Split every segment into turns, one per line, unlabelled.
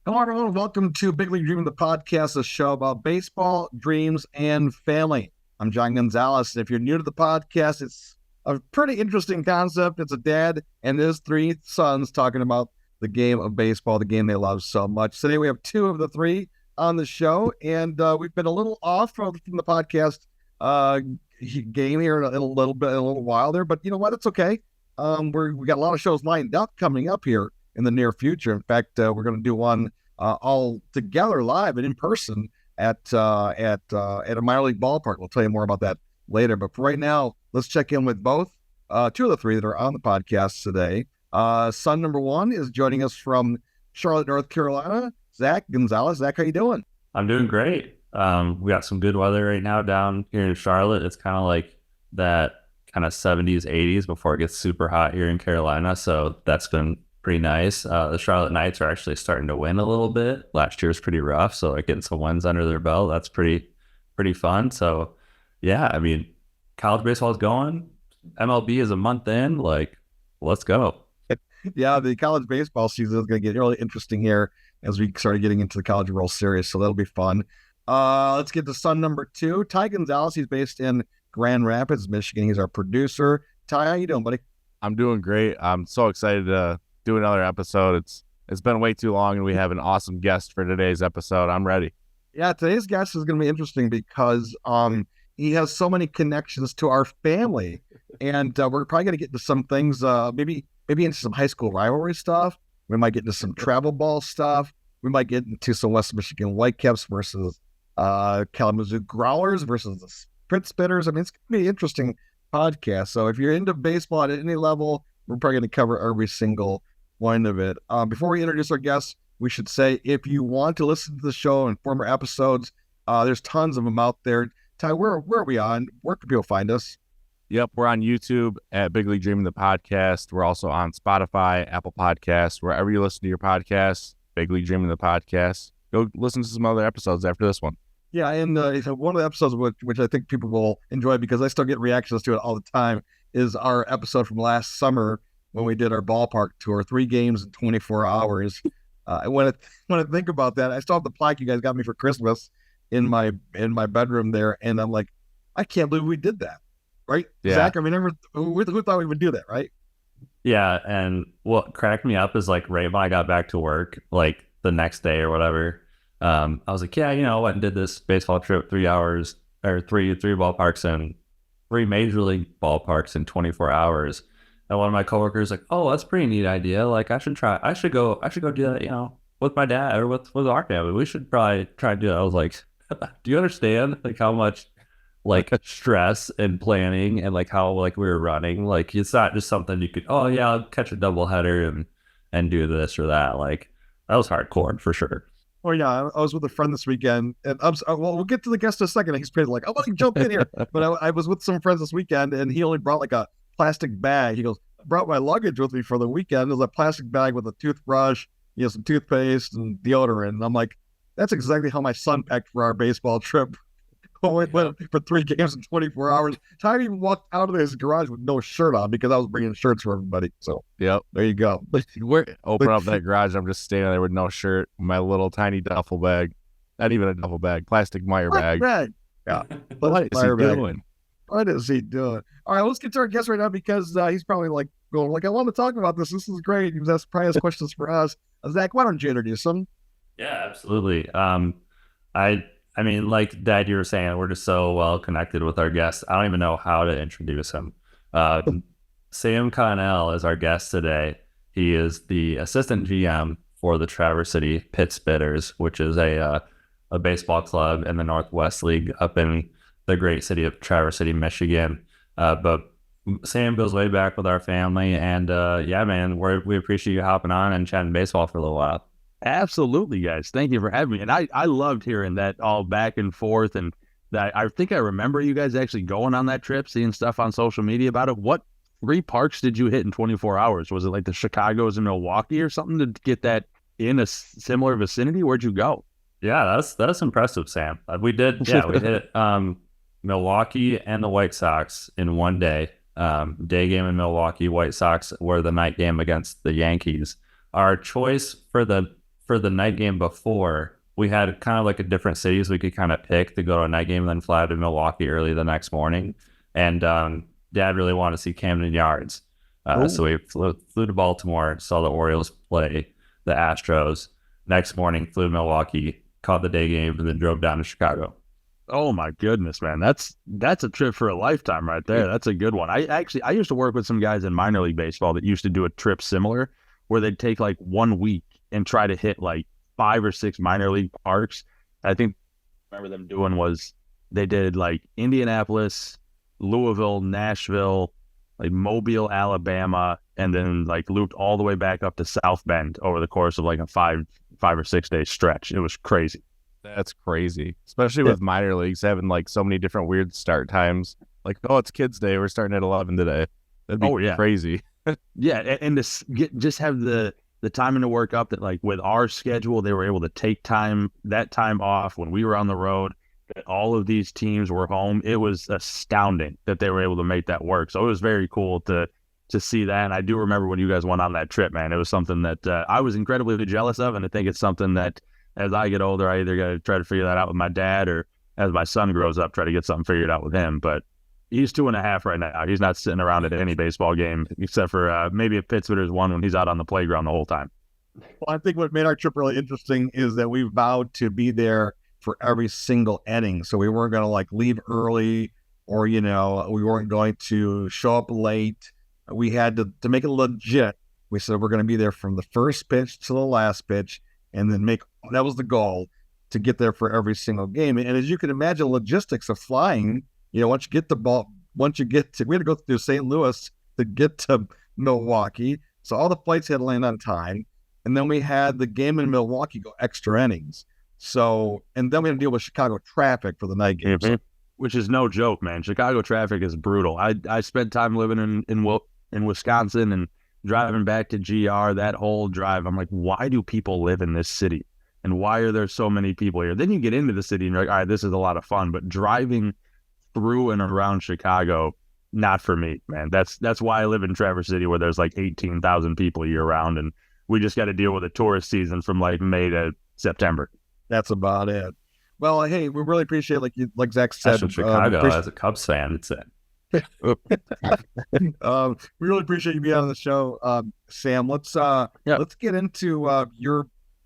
Hello, everyone. Welcome to Big League Dreaming, the podcast, a show about baseball, dreams, and family. I'm John Gonzalez. And if you're new to the podcast, it's a pretty interesting concept. It's a dad and his three sons talking about the game of baseball, the game they love so much. Today, we have two of the three on the show, and we've been a little off from the podcast game here in a little while there. But you know what? It's okay. We got a lot of shows lined up coming up here in the near future. In fact, we're going to do one all together live and in person at a minor league ballpark. We'll tell you more about that later. But for right now, let's check in with both two of the three that are on the podcast today. Son number one is joining us from Charlotte, North Carolina. Zach Gonzalez. Zach, how you doing?
I'm doing great. We got some good weather right now down here in Charlotte. It's kind of like that kind of 70s, 80s before it gets super hot here in Carolina. So that's been pretty nice. The Charlotte Knights are actually starting to win a little bit. Last year was pretty rough, so like getting some wins under their belt, that's pretty fun. So yeah, I mean, college baseball is going. MLB is a month in. Like, let's go.
Yeah, the college baseball season is going to get really interesting here as we started getting into the College World Series, so that'll be fun. Let's get to son number two, Ty Gonzalez. He's based in Grand Rapids, Michigan. He's our producer. Ty, how you doing, buddy?
I'm doing great. I'm so excited to do another episode. It's been way too long, and we have an awesome guest for today's episode. I'm ready.
Yeah, today's guest is going to be interesting because he has so many connections to our family, and we're probably going to get into some things, maybe into some high school rivalry stuff. We might get into some travel ball stuff. We might get into some West Michigan Whitecaps versus Kalamazoo Growlers versus the Sprint Spitters. I mean, it's going to be an interesting podcast. So if you're into baseball at any level, we're probably going to cover every single one of it. Before we introduce our guests, we should say if you want to listen to the show and former episodes, there's tons of them out there. Ty, where are we on? Where can people find us?
Yep, we're on YouTube at Big League Dreaming the podcast. We're also on Spotify, Apple Podcasts, wherever you listen to your podcasts. Big League Dreaming the podcast. Go listen to some other episodes after this one.
Yeah, and one of the episodes which I think people will enjoy because I still get reactions to it all the time is our episode from last summer when we did our ballpark tour, 3 games in 24 hours. When I think about that, I still have the plaque you guys got me for Christmas in my bedroom there, and I'm like, I can't believe we did that, right?
Yeah.
Zach, I mean, who thought we would do that, right?
Yeah, and what cracked me up is like right when I got back to work, like the next day or whatever, I was like, yeah, I went and did this baseball trip, 3 hours or three ballparks and 3 major league ballparks in 24 hours. And one of my coworkers like, oh, that's a pretty neat idea. Like I should go do that, with my dad or with our family. We should probably try to do that. I was like, do you understand like how much like stress and planning and like how like we were running? Like it's not just something you could, oh yeah, I'll catch a double header and do this or that. Like that was hardcore for sure.
Oh yeah, I was with a friend this weekend, and well, we'll get to the guest in a second. He's pretty like, I want to jump in here, but I was with some friends this weekend, and he only brought like a plastic bag. He goes, I brought my luggage with me for the weekend. It was a plastic bag with a toothbrush, some toothpaste and deodorant. And I'm like, that's exactly how my son packed for our baseball trip. We went for 3 games in 24 hours. Ty even walked out of his garage with no shirt on because I was bringing shirts for everybody. So
yep,
there you go.
Open up that garage. I'm just standing there with no shirt, my little tiny duffel bag. Not even a duffel bag, plastic Meyer bag.
Yeah.
What is he doing?
What is he doing? All right, let's get to our guest right now because he's probably like going like, I want to talk about this. This is great. He was probably has questions for us. Zach, why don't you introduce him?
Yeah, absolutely. I mean, like Dad, you were saying, we're just so well connected with our guests. I don't even know how to introduce him. Sam Connell is our guest today. He is the assistant GM for the Traverse City Pit Spitters, which is a baseball club in the Northwest League up in the great city of Traverse City, Michigan. But Sam goes way back with our family. And yeah, man, we appreciate you hopping on and chatting baseball for a little while.
Absolutely, guys. Thank you for having me. And I loved hearing that all back and forth. And that I think I remember you guys actually going on that trip, seeing stuff on social media about it. What 3 parks did you hit in 24 hours? Was it like the Chicagos and Milwaukee or something to get that in a similar vicinity? Where'd you go?
Yeah, that's impressive, Sam. We hit Milwaukee and the White Sox in one day. Day game in Milwaukee, White Sox were the night game against the Yankees. Our choice for the for the night game before, we had kind of like a different cities we could kind of pick to go to a night game and then fly to Milwaukee early the next morning. And Dad really wanted to see Camden Yards. So we flew to Baltimore, saw the Orioles play the Astros. Next morning, flew to Milwaukee, caught the day game, and then drove down to Chicago.
Oh my goodness, man. That's a trip for a lifetime right there. That's a good one. I used to work with some guys in minor league baseball that used to do a trip similar where they'd take like 1 week and try to hit like 5 or 6 minor league parks. I think I remember them doing was they did like Indianapolis, Louisville, Nashville, like Mobile, Alabama, and then like looped all the way back up to South Bend over the course of like a 5 or 6 day stretch. It was crazy.
That's crazy, especially with minor leagues having like so many different weird start times. Like, oh, it's Kids Day. We're starting at 11 today. That'd be crazy.
Yeah, and to just have the timing to work up that like with our schedule, they were able to take that time off when we were on the road, that all of these teams were home. It was astounding that they were able to make that work. So it was very cool to see that. And I do remember when you guys went on that trip, man, it was something that I was incredibly jealous of. And I think it's something that as I get older, I either got to try to figure that out with my dad, or as my son grows up, try to get something figured out with him. But he's 2.5 right now. He's not sitting around at any baseball game except for maybe a Pittsburgh's one when he's out on the playground the whole time.
Well, I think what made our trip really interesting is that we vowed to be there for every single inning. So we weren't going to like leave early, or, we weren't going to show up late. We had to make it legit. We said we're going to be there from the first pitch to the last pitch, and then that was the goal, to get there for every single game. And as you can imagine, logistics of flying, once you get the ball, we had to go through St. Louis to get to Milwaukee. So all the flights had to land on time. And then we had the game in Milwaukee go extra innings. So, and then we had to deal with Chicago traffic for the night game.
Mm-hmm. Which is no joke, man. Chicago traffic is brutal. I spent time living in Wisconsin and driving back to GR, that whole drive. I'm like, why do people live in this city? And why are there so many people here? Then you get into the city and you're like, all right, this is a lot of fun. But driving through and around Chicago, not for me, man. That's why I live in Traverse City, where there's like 18,000 people year round, and we just got to deal with the tourist season from like May to September.
That's about it. Well, hey, we really appreciate, like Zach said,
Chicago as a Cubs fan, it's it.
We really appreciate you being on the show, Sam. Let's get into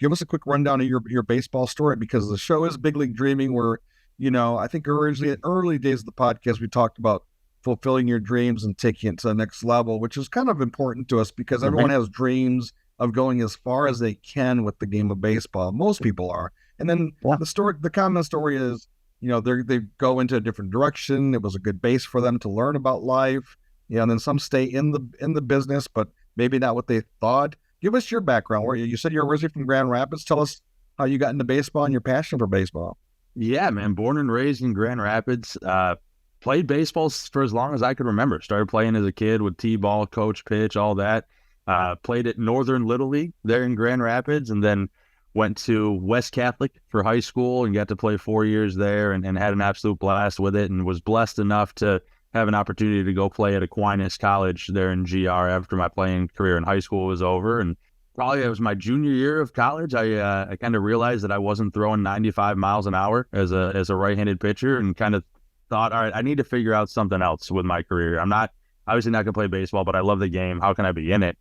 give us a quick rundown of your baseball story, because the show is Big League Dreaming, where I think originally in early days of the podcast we talked about fulfilling your dreams and taking it to the next level, which is kind of important to us because everyone has dreams of going as far as they can with the game of baseball. Most people are. And then the common story is, they go into a different direction. It was a good base for them to learn about life. And then some stay in the business, but maybe not what they thought. Give us your background. Where you said you're originally from Grand Rapids. Tell us how you got into baseball and your passion for baseball.
Yeah, man. Born and raised in Grand Rapids. Played baseball for as long as I could remember. Started playing as a kid with T-ball, coach, pitch, all that. Played at Northern Little League there in Grand Rapids, and then went to West Catholic for high school and got to play 4 years there, and had an absolute blast with it, and was blessed enough to have an opportunity to go play at Aquinas College there in GR after my playing career in high school was over. And probably it was my junior year of college. I kind of realized that I wasn't throwing 95 miles an hour as a right-handed pitcher, and kind of thought, all right, I need to figure out something else with my career. I'm obviously not going to play baseball, but I love the game. How can I be in it?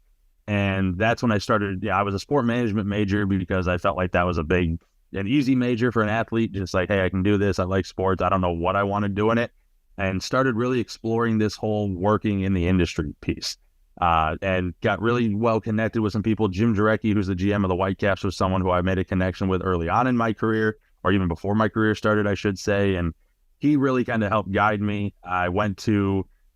And that's when I started. I was a sport management major because I felt like that was an easy major for an athlete. Just like, hey, I can do this. I like sports. I don't know what I want to do in it. And started really exploring this whole working in the industry piece. And got really well connected with some people. Jim Jarecki, who's the GM of the Whitecaps, was someone who I made a connection with early on in my career, or even before my career started, I should say. And he really kind of helped guide me.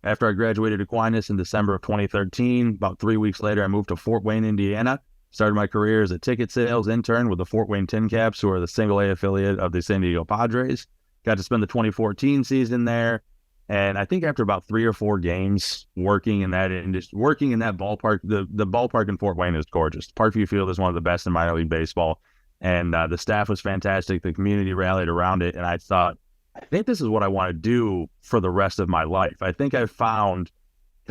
After I graduated Aquinas in December of 2013, about 3 weeks later, I moved to Fort Wayne, Indiana. Started my career as a ticket sales intern with the Fort Wayne Tin Caps, who are the single-A affiliate of the San Diego Padres. Got to spend the 2014 season there. And I think after about 3 or 4 games working in that ballpark, the ballpark in Fort Wayne is gorgeous. Parkview Field is one of the best in minor league baseball. And the staff was fantastic. The community rallied around it. And I thought, I think this is what I want to do for the rest of my life. I think I found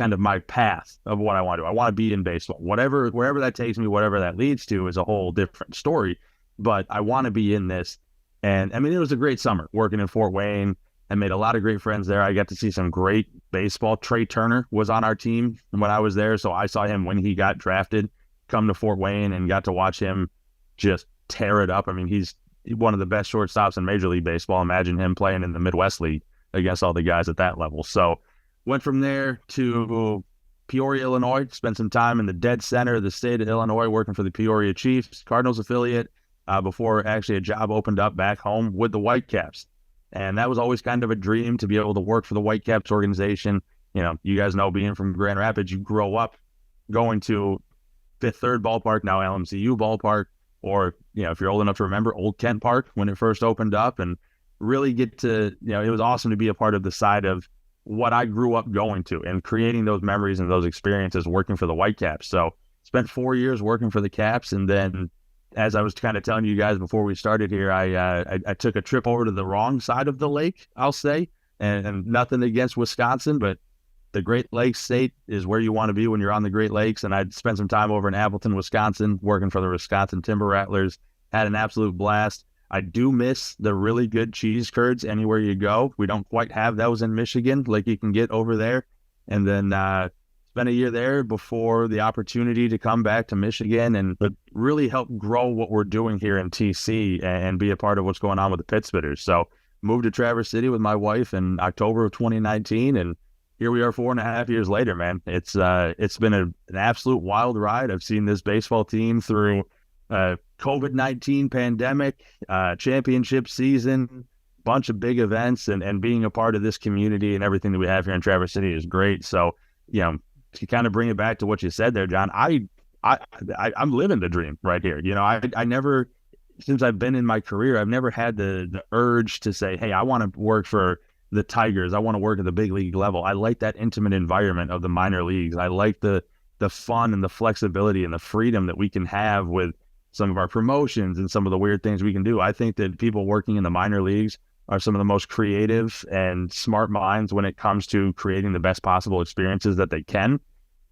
kind of my path of what I want to do. I want to be in baseball. Wherever that takes me, whatever that leads to is a whole different story. But I want to be in this. And I mean, it was a great summer working in Fort Wayne. I made a lot of great friends there. I got to see some great baseball. Trey Turner was on our team when I was there. So I saw him when he got drafted come to Fort Wayne and got to watch him just tear it up. I mean, he's one of the best shortstops in Major League Baseball. Imagine him playing in the Midwest League against all the guys at that level. So went from there to Peoria, Illinois, spent some time in the dead center of the state of Illinois working for the Peoria Chiefs, Cardinals affiliate, before actually a job opened up back home with the Whitecaps. And that was always kind of a dream to be able to work for the Whitecaps organization. You know, you guys know, being from Grand Rapids, you grow up going to Fifth Third Ballpark, now LMCU Ballpark, or, you know, if you're old enough to remember, Old Kent Park when it first opened up, and really get to, you know, it was awesome to be a part of the side of what I grew up going to and creating those memories and those experiences working for the Whitecaps. So spent 4 years working for the Caps, and then, as I was kind of telling you guys before we started here, I took a trip over to the wrong side of the lake, I'll say, and nothing against Wisconsin, but the Great Lakes state is where you want to be when you're on the Great Lakes. And I'd spent some time over in Appleton, Wisconsin, working for the Wisconsin Timber Rattlers. Had an absolute blast. I do miss the really good cheese curds anywhere you go. We don't quite have those in Michigan like you can get over there. And then spent a year there before the opportunity to come back to Michigan and really help grow what we're doing here in TC and be a part of what's going on with the Pit Spitters. So moved to Traverse City with my wife in October of 2019, and here we are 4.5 years later, man. It's been an absolute wild ride. I've seen this baseball team through COVID-19 pandemic, championship season, bunch of big events, and being a part of this community and everything that we have here in Traverse City is great. So, you know, to kind of bring it back to what you said there, John, I'm living the dream right here. You know, I never, since I've been in my career, I've never had the urge to say, hey, I want to work for the Tigers. I want to work at the big league level. I like that intimate environment of the minor leagues. I like the fun and the flexibility and the freedom that we can have with some of our promotions and some of the weird things we can do. I think that people working in the minor leagues are some of the most creative and smart minds when it comes to creating the best possible experiences that they can.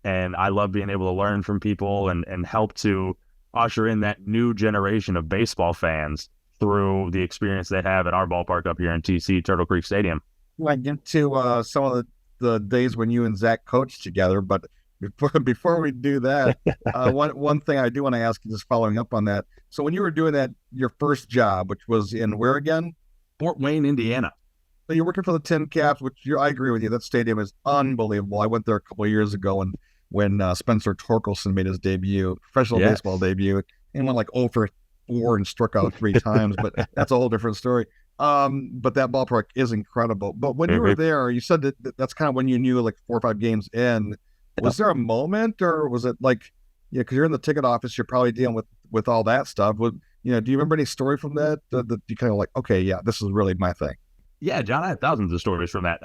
And I love being able to learn from people and help to usher in that new generation of baseball fans through the experience they have at our ballpark up here in TC, Turtle Creek Stadium.
I get to some of the days when you and Zach coached together, but before we do that, one thing I do want to ask you, just following up on that. So when you were doing that, your first job, which was in where again?
Fort Wayne, Indiana.
So you're working for the Tin Caps, which I agree with you. That stadium is unbelievable. I went there a couple of years ago when Spencer Torkelson made his debut, professional baseball debut, and went like 0 for 4 and struck out 3 times. But that's a whole different story. But that ballpark is incredible. But when you were there, you said that's kind of when you knew, like 4 or 5 games in. Was there a moment, or was it like, yeah, because you're in the ticket office, you're probably dealing with all that stuff. Do you remember any story from that you kind of like, okay, yeah, this is really my thing?
Yeah, John, I have thousands of stories from that.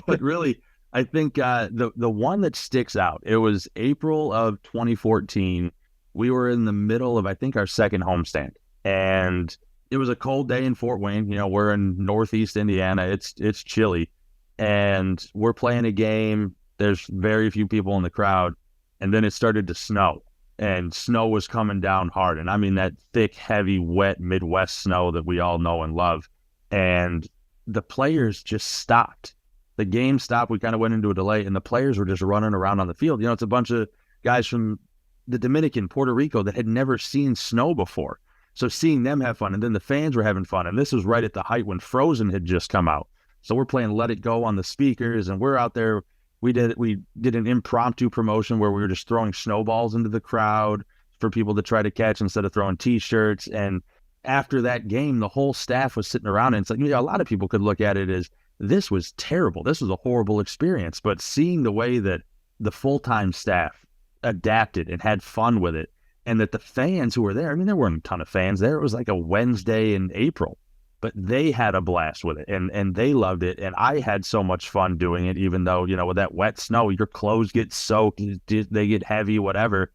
But really, I think the one that sticks out, it was April of 2014. We were in the middle of, I think, our second homestand, and it was a cold day in Fort Wayne. You know, we're in Northeast Indiana. It's chilly, and we're playing a game. There's very few people in the crowd, and then it started to snow, and snow was coming down hard. And I mean that thick, heavy, wet Midwest snow that we all know and love. And the players just stopped. The game stopped. We kind of went into a delay, and the players were just running around on the field. You know, it's a bunch of guys from the Dominican, Puerto Rico that had never seen snow before. So seeing them have fun, and then the fans were having fun. And this was right at the height when Frozen had just come out. So we're playing Let It Go on the speakers, and we're out there. We did an impromptu promotion where we were just throwing snowballs into the crowd for people to try to catch instead of throwing T-shirts. And after that game, the whole staff was sitting around, and it's like, you know, a lot of people could look at it as, this was terrible. This was a horrible experience. But seeing the way that the full-time staff adapted and had fun with it, and that the fans who were there, I mean, there weren't a ton of fans there. It was like a Wednesday in April. But they had a blast with it, and they loved it. And I had so much fun doing it, even though, you know, with that wet snow, your clothes get soaked, they get heavy, whatever.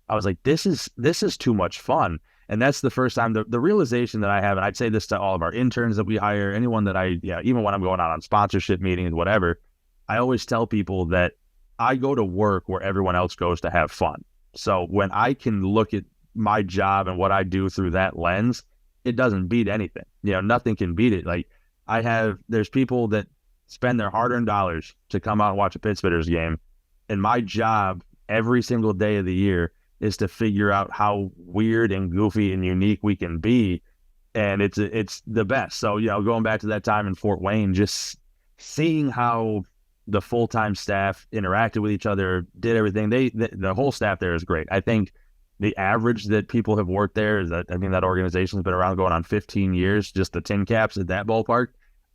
I was like, this is too much fun. And that's the first time, the realization that I have, and I'd say this to all of our interns that we hire, anyone that even when I'm going out on sponsorship meetings, whatever, I always tell people that I go to work where everyone else goes to have fun. So when I can look at my job and what I do through that lens, it doesn't beat anything. Nothing can beat it. Like there's people that spend their hard-earned dollars to come out and watch a Pittsburghers game. And my job every single day of the year is to figure out how weird and goofy and unique we can be. And it's the best. So, going back to that time in Fort Wayne, just seeing how the full-time staff interacted with each other, did everything. The whole staff there is great. I think the average that people have worked there is that organization's been around going on 15 years, just the Tin Caps at that ballpark.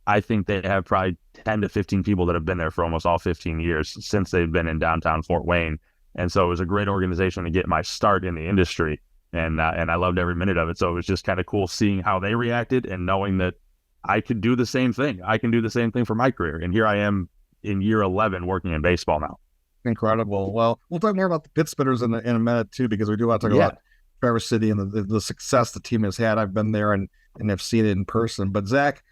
I think they have probably 10 to 15 people that have been there for almost all 15 years since they've been in downtown Fort Wayne. And so it was a great organization to get my start in the industry. And I loved every minute of it. So it was just kind of cool seeing how they reacted and knowing that I could do the same thing. I can do the same thing for my career. And here I am in year 11 working in baseball now.
Incredible. Well, we'll talk more about the Pittsburghers in a minute too, because we do want to talk about Traverse City and the success the team has had. I've been there and have seen it in person. But Zach,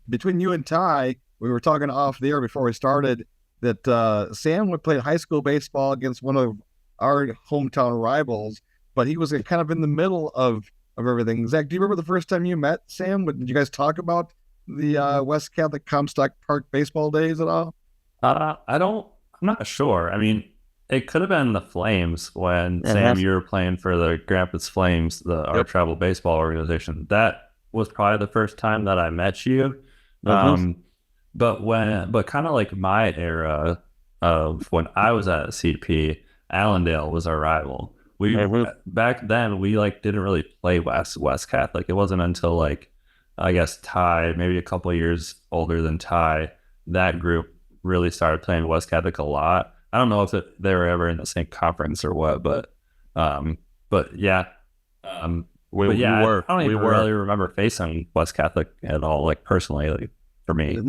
between you and Ty, we were talking off the air before we started that Sam would play high school baseball against one of our hometown rivals, but he was kind of in the middle of everything. Zach, do you remember the first time you met Sam? Did you guys talk about the West Catholic Comstock Park baseball days at all?
I'm not sure. I mean, it could have been the Flames when Sam, you were playing for the Grampus Flames, our travel baseball organization. That was probably the first time that I met you. But kind of like my era of when I was at CP, Allendale was our rival. Back then we didn't really play West Catholic. It wasn't until I guess Ty, maybe a couple of years older than Ty, that group really started playing West Catholic a lot. I don't know if they were ever in the same conference or what, but yeah.
We were.
I don't even really remember facing West Catholic at all, personally, for me.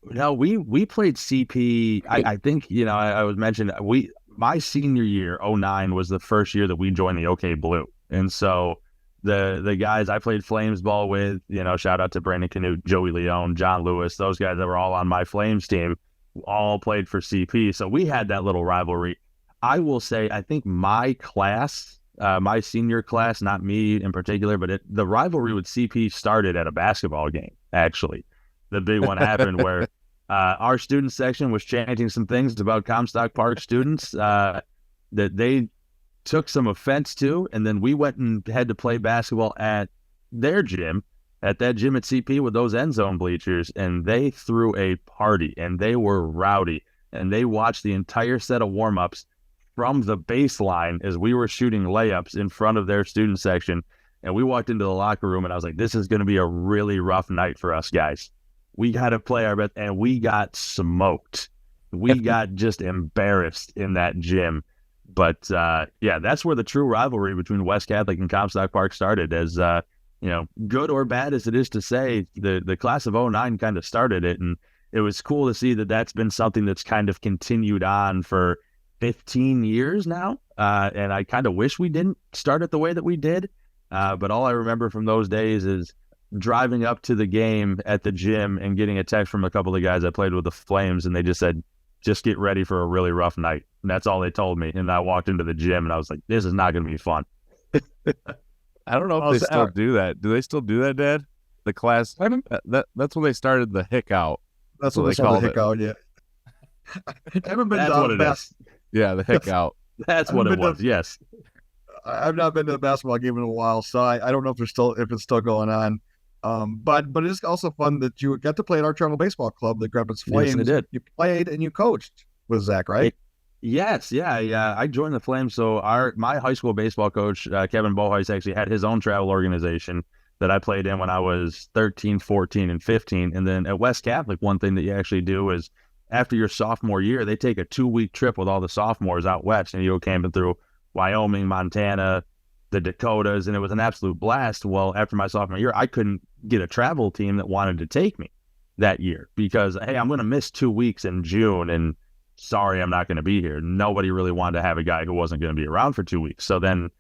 No, we played CP. I think, I was mentioning, my senior year, 2009, was the first year that we joined the OK Blue. And so the guys I played Flames ball with, shout out to Brandon Canute, Joey Leone, John Lewis, those guys that were all on my Flames team, all played for CP. So we had that little rivalry. I will say, I think my class, my senior class, not me in particular, but the rivalry with CP started at a basketball game, actually. The big one happened where our student section was chanting some things about Comstock Park students that they took some offense to, and then we went and had to play basketball at their gym, at that gym at CP with those end zone bleachers, and they threw a party, and they were rowdy, and they watched the entire set of warm-ups from the baseline as we were shooting layups in front of their student section. And we walked into the locker room, and I was like, this is going to be a really rough night for us guys. We got to play our best, and we got smoked. We got just embarrassed in that gym. But that's where the true rivalry between West Catholic and Comstock Park started. As good or bad as it is to say, the class of 2009 kind of started it, and it was cool to see that that's been something that's kind of continued on for 15 years now. And I kind of wish we didn't start it the way that we did. But all I remember from those days is driving up to the game at the gym and getting a text from a couple of guys I played with the Flames, and they just said, just get ready for a really rough night. And that's all they told me. And I walked into the gym and I was like, this is not going to be fun.
I don't know if they still do that. Do they still do that, Dad? The class, that's when they started the hick out.
That's what they called the hick out, yeah. I haven't been
to
the best.
Yeah, the hick out.
That's what it was, yes.
I've not been to a basketball game in a while, so I don't know if it's still going on. But it's also fun that you got to play at our travel baseball club, the Grampus Flames.
Yes, I did.
You played and you coached with Zach, right?
Yes, yeah. I joined the Flames. So my high school baseball coach, Kevin Boheis, actually had his own travel organization that I played in when I was 13, 14, and 15. And then at West Catholic, one thing that you actually do is after your sophomore year, they take a 2-week trip with all the sophomores out west, and you go camping through Wyoming, Montana, the Dakotas, and it was an absolute blast. Well, after my sophomore year, I couldn't get a travel team that wanted to take me that year because, hey, I'm going to miss 2 weeks in June, and sorry, I'm not going to be here. Nobody really wanted to have a guy who wasn't going to be around for 2 weeks. So then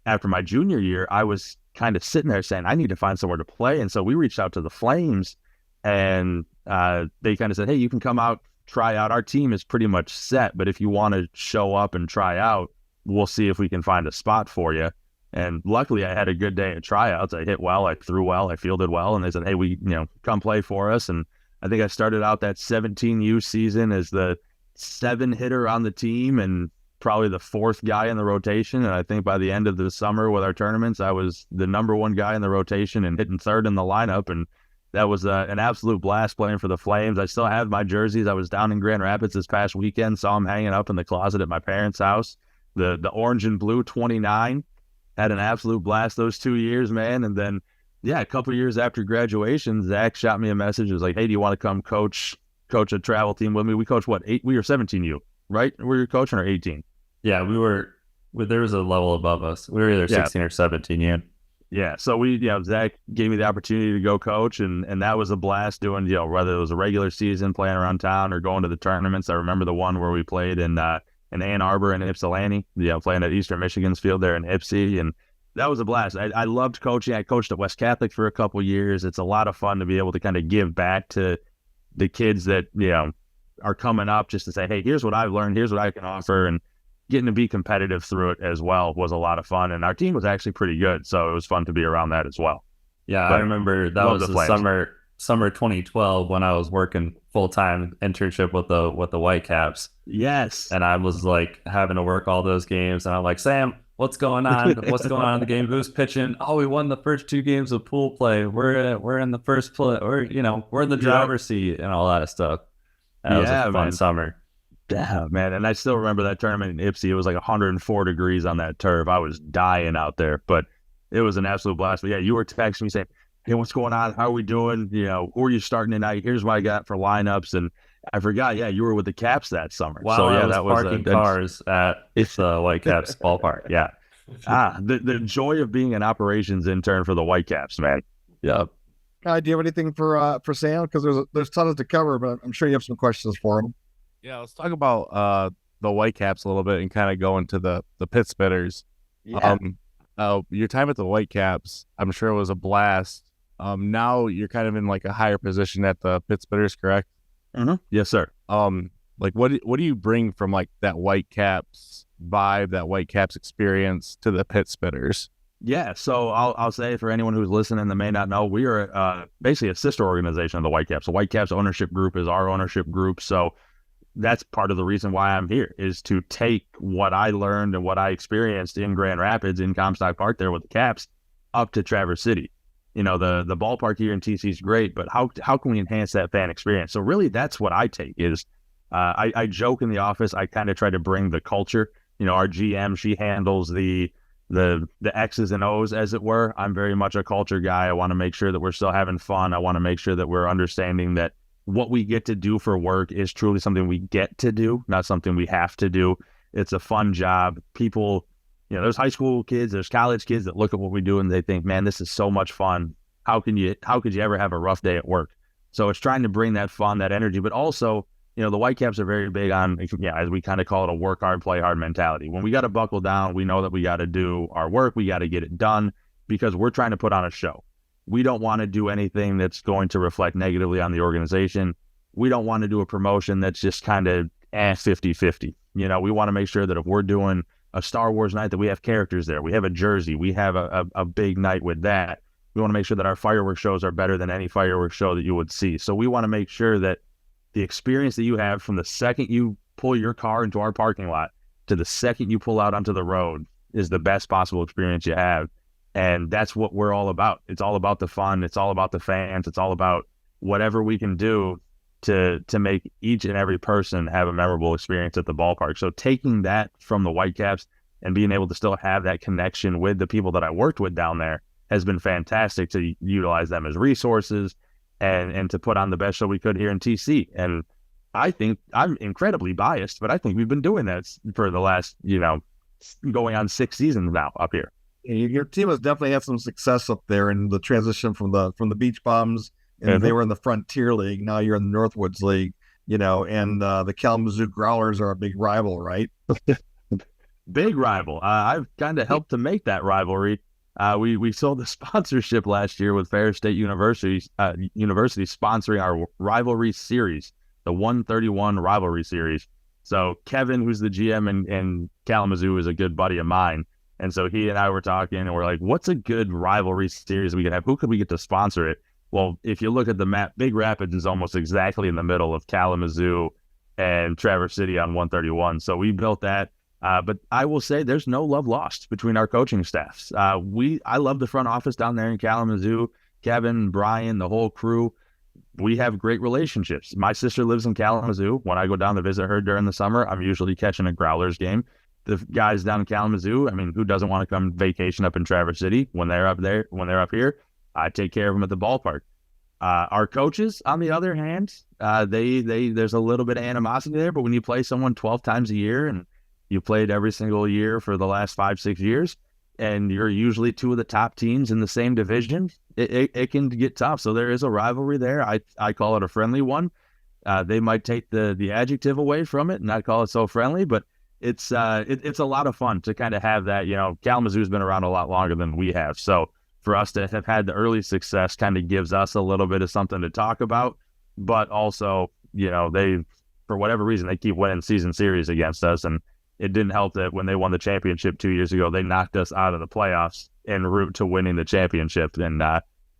after my junior year, I was kind of sitting there saying, I need to find somewhere to play. And so we reached out to the Flames, and they kind of said, hey, you can come out try out. Our team is pretty much set, but if you want to show up and try out, we'll see if we can find a spot for you. And luckily, I had a good day at tryouts. I hit well, I threw well, I fielded well, and they said, hey, come play for us. And I think I started out that 17U season as the 7 hitter on the team and probably the 4th guy in the rotation. And I think by the end of the summer with our tournaments, I was the number 1 guy in the rotation and hitting 3rd in the lineup. And that was an absolute blast playing for the Flames. I still have my jerseys. I was down in Grand Rapids this past weekend, saw them hanging up in the closet at my parents' house. The orange and blue 29. Had an absolute blast those 2 years, man. And then, a couple of years after graduation, Zach shot me a message. It was like, hey, do you want to come coach a travel team with me? We coached, 8? We were 17U, right? Were you coaching or 18?
Yeah, there was a level above us. We were either 16 or 17U.
Yeah, so Zach gave me the opportunity to go coach, and that was a blast doing, whether it was a regular season, playing around town, or going to the tournaments. I remember the one where we played in Ann Arbor and Ypsilanti, playing at Eastern Michigan's field there in Ypsi, and that was a blast. I loved coaching. I coached at West Catholic for a couple of years. It's a lot of fun to be able to kind of give back to the kids that, are coming up, just to say, hey, here's what I've learned, here's what I can offer, and getting to be competitive through it as well was a lot of fun. And our team was actually pretty good, so it was fun to be around that as well.
Yeah,
But
I remember that was the summer 2012 when I was working full-time internship with the Whitecaps.
Yes.
And I was like having to work all those games, and I'm like, Sam, what's going on? What's going on in the game? Who's pitching? Oh, we won the first 2 games of pool play. We're in the first play, or we're in the driver's seat and all that stuff. That was a fun summer.
Yeah, man. And I still remember that tournament in Ypsi. It was like 104 degrees on that turf. I was dying out there, but it was an absolute blast. But yeah, you were texting me saying, hey, what's going on? How are we doing? Who are you starting tonight? Here's what I got for lineups. And I forgot, you were with the Caps that summer.
Wow,
so yeah,
I was
that was
parking cars at the Whitecaps ballpark. Yeah.
The joy of being an operations intern for the Whitecaps, man.
Yep.
Do you have anything for Sam? Because there's tons to cover, but I'm sure you have some questions for him.
Yeah, let's talk about the Whitecaps a little bit and kind of go into the Pit Spitters.
Yeah.
Your time at the Whitecaps, I'm sure it was a blast. Now you're kind of in like a higher position at the Pit Spitters, correct?
Mm-hmm. Yes, sir.
Like what do you bring from like that Whitecaps vibe, that Whitecaps experience to the Pit Spitters?
Yeah, so I'll say for anyone who's listening that may not know, we are basically a sister organization of the Whitecaps. The Whitecaps ownership group is our ownership group, so that's part of the reason why I'm here, is to take what I learned and what I experienced in Grand Rapids in Comstock Park there with the Caps up to Traverse City. The ballpark here in TC is great, but how can we enhance that fan experience? So really that's what I take is I joke in the office. I kind of try to bring the culture. Our GM, she handles the X's and O's, as it were. I'm very much a culture guy. I want to make sure that we're still having fun. I want to make sure that we're understanding that what we get to do for work is truly something we get to do, not something we have to do. It's a fun job. People, there's high school kids, there's college kids that look at what we do and they think, man, this is so much fun. How could you ever have a rough day at work? So it's trying to bring that fun, that energy, but also, the Whitecaps are very big on, as we kind of call it, a work hard, play hard mentality. When we got to buckle down, we know that we got to do our work. We got to get it done because we're trying to put on a show. We don't want to do anything that's going to reflect negatively on the organization. We don't want to do a promotion that's just kind of 50-50. We want to make sure that if we're doing a Star Wars night, that we have characters there. We have a jersey. We have a big night with that. We want to make sure that our fireworks shows are better than any fireworks show that you would see. So we want to make sure that the experience that you have from the second you pull your car into our parking lot to the second you pull out onto the road is the best possible experience you have. And that's what we're all about. It's all about the fun. It's all about the fans. It's all about whatever we can do to make each and every person have a memorable experience at the ballpark. So taking that from the Whitecaps and being able to still have that connection with the people that I worked with down there has been fantastic, to utilize them as resources and to put on the best show we could here in TC. And I think I'm incredibly biased, but I think we've been doing that for the last, going on 6 seasons now up here.
Your team has definitely had some success up there in the transition from the Beach Bums, and they were in the Frontier League. Now you're in the Northwoods League, and the Kalamazoo Growlers are a big rival, right?
Big rival. I've kind of helped to make that rivalry. We sold the sponsorship last year with Ferris State University sponsoring our rivalry series. the 131 rivalry series. So Kevin, who's the GM in Kalamazoo, is a good buddy of mine. And so he and I were talking, and we're like, what's a good rivalry series we could have? Who could we get to sponsor it? Well, if you look at the map, Big Rapids is almost exactly in the middle of Kalamazoo and Traverse City on 131. So we built that. But I will say there's no love lost between our coaching staffs. I love the front office down there in Kalamazoo. Kevin, Brian, the whole crew. We have great relationships. My sister lives in Kalamazoo. When I go down to visit her during the summer, I'm usually catching a Growlers game. The guys down in Kalamazoo, I mean, who doesn't want to come vacation up in Traverse City when they're up there, when they're up here? I take care of them at the ballpark. Our coaches, on the other hand, there's a little bit of animosity there, but when you play someone 12 times a year and you played every single year for the last 5-6 years, and you're usually two of the top teams in the same division, it can get tough. So there is a rivalry there. I call it a friendly one. They might take the adjective away from it and not call it so friendly, but it's a lot of fun to kind of have that. You know, Kalamazoo's been around a lot longer than we have. So for us to have had the early success kind of gives us a little bit of something to talk about, but also, you know, for whatever reason, they keep winning season series against us. And it didn't help that when they won the championship 2 years ago, they knocked us out of the playoffs en route to winning the championship. And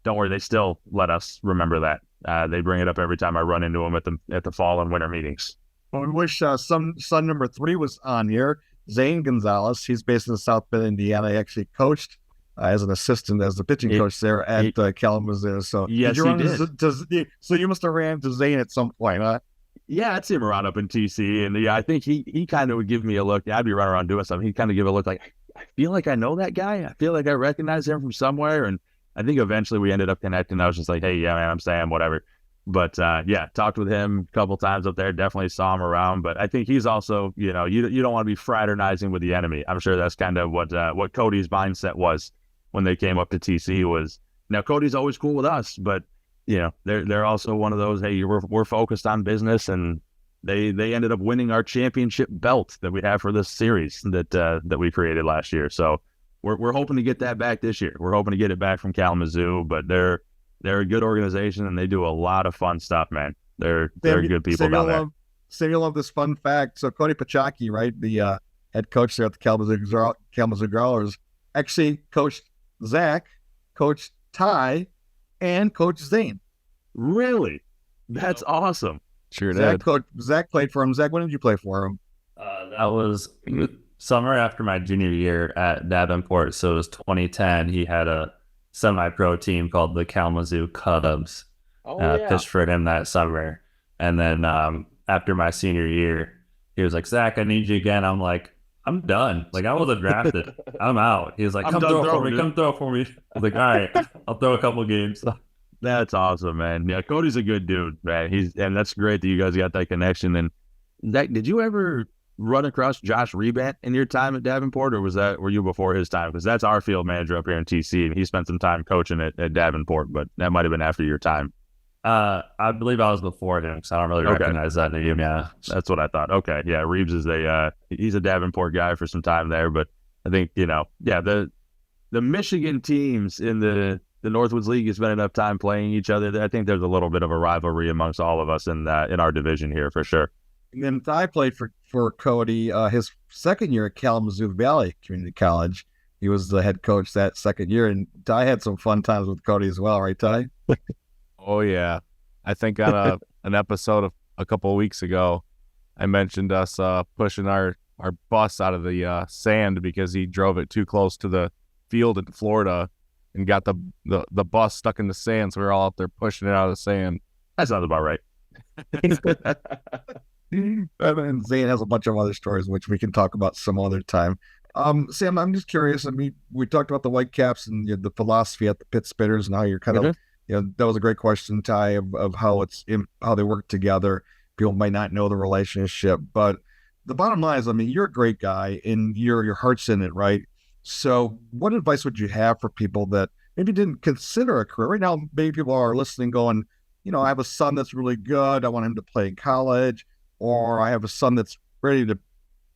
don't worry, they still let us remember that. They bring it up every time I run into them at the fall and winter meetings.
Well, we wish son number 3 was on here. Zane Gonzalez. He's based in South Bend, Indiana. He actually coached as an assistant, as the pitching coach there at Kalamazoo. So
yes, he did.
So you must have ran to Zane at some point, huh?
Yeah, I'd see him around up in TC, and I think he kind of would give me a look. I'd be running around doing something. He'd kind of give a look like, I feel like I know that guy. I feel like I recognize him from somewhere. And I think eventually we ended up connecting. I was just like, hey, yeah, man, I'm Sam, whatever. But yeah, talked with him a couple times up there. Definitely saw him around. But I think he's also, you know, you don't want to be fraternizing with the enemy. I'm sure that's kind of what Cody's mindset was when they came up to TC. Was now Cody's always cool with us, but you know, they're also one of those, hey, we're focused on business, and they ended up winning our championship belt that we have for this series that we created last year. So we're hoping to get that back this year. We're hoping to get it back from Kalamazoo, but they're a good organization and they do a lot of fun stuff, man. They're good people down there.
Sam, you'll love this fun fact. So Cody Pachaki, right, the head coach there at the Kalamazoo Growlers, actually coached Zach, coached Ty, and Coach Zane.
Really? That's awesome.
Sure did.
Zach played for him. Zach, when did you play for him?
That was summer after my junior year at Davenport. So it was 2010. He had a semi-pro team called the Kalamazoo Cubs. Pitched for him that summer. And then after my senior year, he was like, Zach, I need you again. I'm like, I'm done. Like, I wasn't drafted. I'm out. He was like, come throw for me. I was like, all right, I'll throw a couple games.
That's awesome, man. Yeah, Cody's a good dude, man. And that's great that you guys got that connection. And Zach, did you ever run across Josh Rebant in your time at Davenport, or were you before his time? Because that's our field manager up here in TC, and he spent some time coaching at Davenport, but that might have been after your time.
I believe I was before him, because I don't really recognize that name. Yeah,
that's what I thought. Okay, yeah, Reeves is he's a Davenport guy for some time there, but I think, you know, yeah, the Michigan teams in the Northwoods League has spent enough time playing each other. I think there's a little bit of a rivalry amongst all of us in our division here for sure.
And then I played for Cody his second year at Kalamazoo Valley Community College. He was the head coach that second year, and Ty had some fun times with Cody as well, right, Ty?
Oh, yeah. I think on an episode of a couple of weeks ago, I mentioned us pushing our bus out of the sand because he drove it too close to the field in Florida and got the bus stuck in the sand, so we were all out there pushing it out of the sand.
That sounds about right.
And Zane has a bunch of other stories, which we can talk about some other time. Sam, I'm just curious. I mean, we talked about the Whitecaps and the philosophy at the Pit Spitters and how you're kind of, you know, that was a great question, Ty, of how how they work together. People might not know the relationship, but the bottom line is, I mean, you're a great guy and your heart's in it, right? So what advice would you have for people that maybe didn't consider a career? Right now, maybe people are listening going, you know, I have a son that's really good. I want him to play in college. Or I have a son that's ready to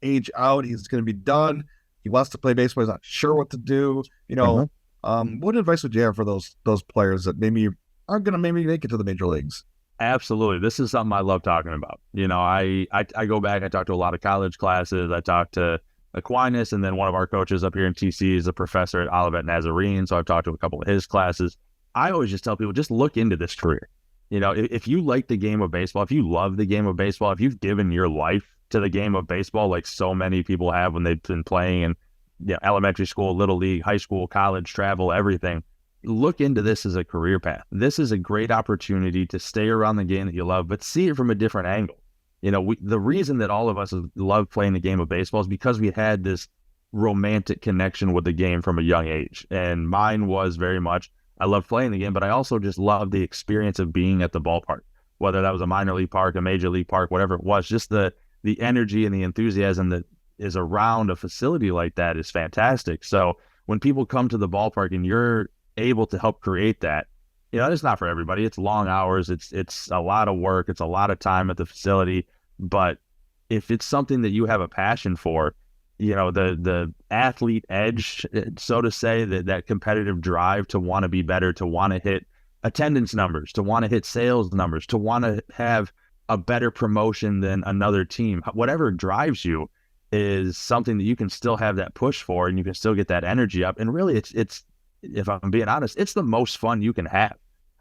age out. He's going to be done. He wants to play baseball. He's not sure what to do. You know, what advice would you have for those players that maybe aren't going to maybe make it to the major leagues?
Absolutely. This is something I love talking about. You know, I go back, I talk to a lot of college classes. I talk to Aquinas, and then one of our coaches up here in TC is a professor at Olivet Nazarene. So I've talked to a couple of his classes. I always just tell people, just look into this career. You know, if you like the game of baseball, if you love the game of baseball, if you've given your life to the game of baseball, like so many people have when they've been playing in, you know, elementary school, little league, high school, college, travel, everything, look into this as a career path. This is a great opportunity to stay around the game that you love, but see it from a different angle. You know, the reason that all of us love playing the game of baseball is because we had this romantic connection with the game from a young age. And mine was very much, I love playing the game, but I also just love the experience of being at the ballpark, whether that was a minor league park, a major league park, whatever it was. Just the energy and the enthusiasm that is around a facility like that is fantastic. So when people come to the ballpark and you're able to help create that, you know, it's not for everybody. It's long hours. It's a lot of work. It's a lot of time at the facility. But if it's something that you have a passion for, you know, the athlete edge, so to say, that competitive drive to want to be better, to want to hit attendance numbers, to want to hit sales numbers, to want to have a better promotion than another team, whatever drives you is something that you can still have that push for, and you can still get that energy up. And really, it's if I'm being honest, it's the most fun you can have.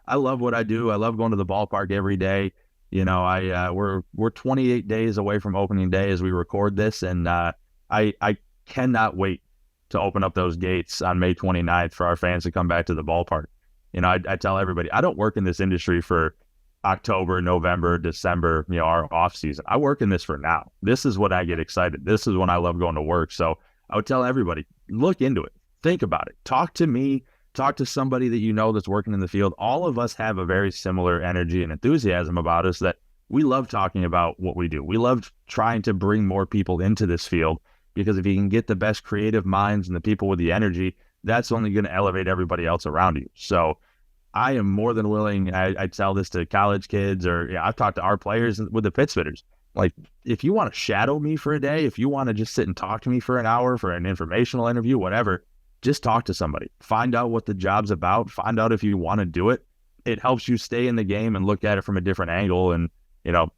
I love what I do. I love going to the ballpark every day. You know, we're 28 days away from opening day as we record this, and I cannot wait to open up those gates on May 29th for our fans to come back to the ballpark. You know, I tell everybody, I don't work in this industry for October, November, December, you know, our off season. I work in this for now. This is when I get excited. This is when I love going to work. So I would tell everybody, look into it. Think about it. Talk to me. Talk to somebody that you know that's working in the field. All of us have a very similar energy and enthusiasm about us that we love talking about what we do. We love trying to bring more people into this field, because if you can get the best creative minds and the people with the energy, that's only going to elevate everybody else around you. So I am more than willing. I tell this to college kids, or I've talked to our players with the pitch fitters. Like, if you want to shadow me for a day, if you want to just sit and talk to me for an hour for an informational interview, whatever, just talk to somebody. Find out what the job's about. Find out if you want to do it. It helps you stay in the game and look at it from a different angle. And, you know,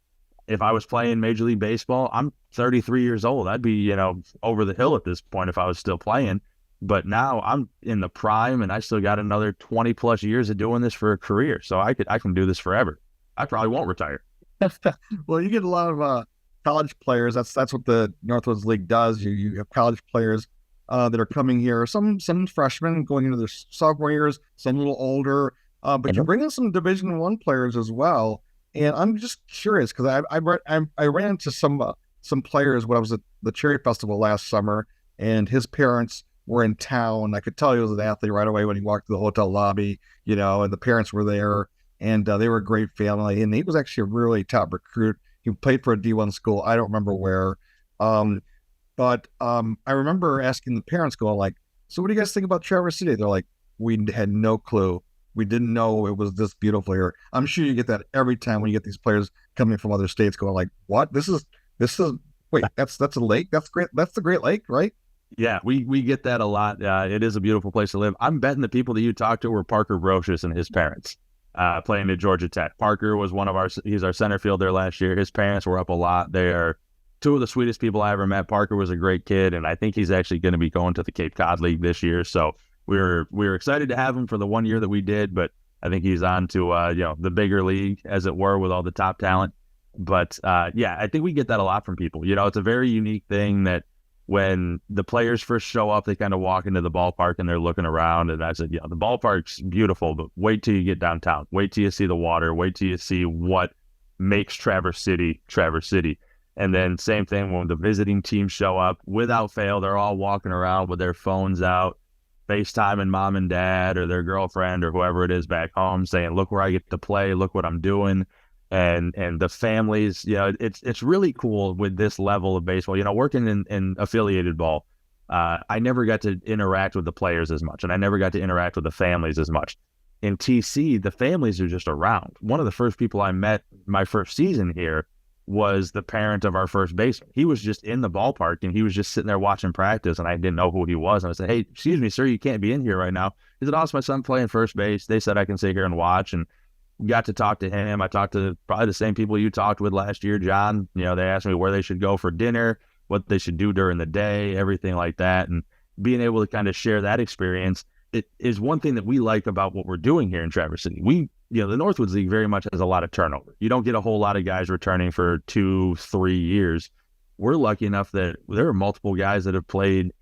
if I was playing Major League Baseball, I'm 33 years old. I'd be, you know, over the hill at this point if I was still playing. But now I'm in the prime, and I still got another 20 plus years of doing this for a career. So I can do this forever. I probably won't retire.
Well, you get a lot of college players. That's what the Northwoods League does. You have college players that are coming here. Some freshmen going into their sophomore years, some a little older. But you bring in some Division I players as well. And I'm just curious, because I ran into some players when I was at the Cherry Festival last summer, and his parents were in town. I could tell he was an athlete right away when he walked to the hotel lobby, you know, and the parents were there, and they were a great family. And he was actually a really top recruit. He played for a D1 school. I don't remember where. But I remember asking the parents, going like, so what do you guys think about Traverse City? They're like, we had no clue. We didn't know it was this beautiful here. I'm sure you get that every time when you get these players coming from other states going like, what? This is wait, that's a lake? That's great. That's the Great Lake, right?
Yeah, we get that a lot. It is a beautiful place to live. I'm betting the people that you talked to were Parker Brocious and his parents playing at Georgia Tech. Parker was he's our center fielder last year. His parents were up a lot. They are two of the sweetest people I ever met. Parker was a great kid, and I think he's actually going to be going to the Cape Cod League this year. So we were excited to have him for the 1 year that we did, but I think he's on to you know, the bigger league, as it were, with all the top talent. But yeah, I think we get that a lot from people. You know, it's a very unique thing that when the players first show up, they kind of walk into the ballpark and they're looking around, and I said, yeah, the ballpark's beautiful, but wait till you get downtown. Wait till you see the water. Wait till you see what makes Traverse City, Traverse City. And then same thing when the visiting teams show up, without fail, they're all walking around with their phones out, FaceTiming mom and dad or their girlfriend or whoever it is back home, saying, look where I get to play, look what I'm doing. And the families, you know, it's really cool with this level of baseball. You know, working in affiliated ball, I never got to interact with the players as much, and I never got to interact with the families as much. In TC, the families are just around. One of the first people I met my first season here was the parent of our first baseman. He was just in the ballpark, and he was just sitting there watching practice, and I didn't know who he was. And I said, hey, excuse me, sir, you can't be in here right now. He said, oh, it's my son playing first base. They said I can sit here and watch. And got to talk to him. I talked to probably the same people you talked with last year, John. You know, they asked me where they should go for dinner, what they should do during the day, everything like that. And being able to kind of share that experience, it is one thing that we like about what we're doing here in Traverse City. The Northwoods League very much has a lot of turnover. You don't get a whole lot of guys returning for 2-3 years. We're lucky enough that there are multiple guys that have played